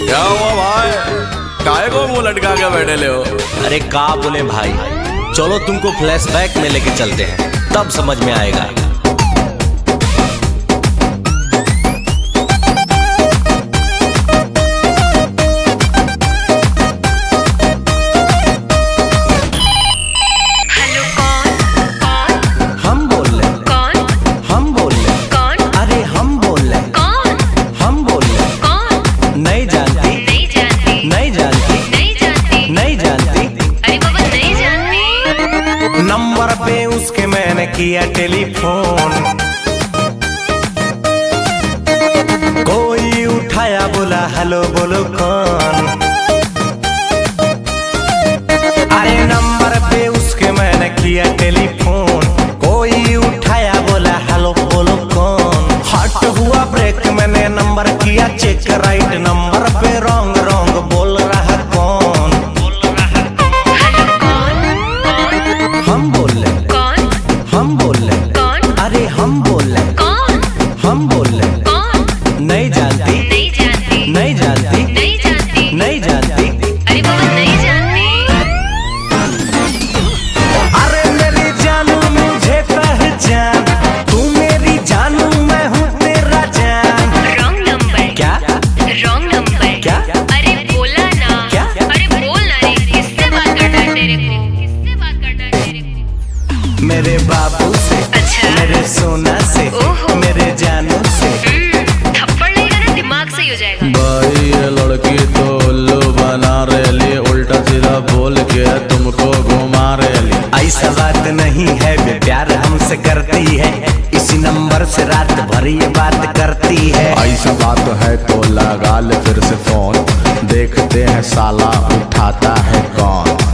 क्या हुआ भाई, काहे को मुंह लटका के बैठे ले हो? अरे का बोले भाई, चलो तुमको फ्लैशबैक में लेके चलते हैं, तब समझ में आएगा। नंबर पे उसके मैंने किया टेलीफोन, कोई उठाया बोला हेलो बोलो कौन। अरे नंबर पे उसके मैंने किया टेलीफोन, कोई उठाया बोला हेलो बोलो कौन। हट हुआ ब्रेक, मैंने नंबर किया चेक, राइट नंबर पे रॉन्ग रॉन्ग बोल रहा कौन। हम बोल रहे कौन, हम बोल रहे कौन, अरे हम बोल रहे कौन, हम बोल रहे कौन। नहीं जानती, नहीं जानती, नहीं जानती, नहीं जानती, नहीं जानती, अरे बाबा नहीं जानती। अरे मेरी जानू मुझे पहचान, तू मेरी जानू मैं हूँ तेरा जान। Wrong number. क्या रॉन्ग नंबर क्या? अरे बोला ना क्या? अरे बोल ना रे, किससे बात करना है तेरे को, किससे बात करना है तेरे को? मेरे बाबू से, अच्छा। मेरे सोना से, ओहो। मेरे जानू से। थप्पड़ लेगा ना दिमाग सही हो जाएगा। भाई ये लड़की तो उल्लू बना रही, उल्टा सीधा बोल के तुमको घुमा रही। ऐसा बात नहीं है, वे प्यार हमसे करती है, इसी नंबर से रात भर ये बात करती है। ऐसा बात है तो लगा ले फिर से फोन, देखते हैं साला उठाता है कौन।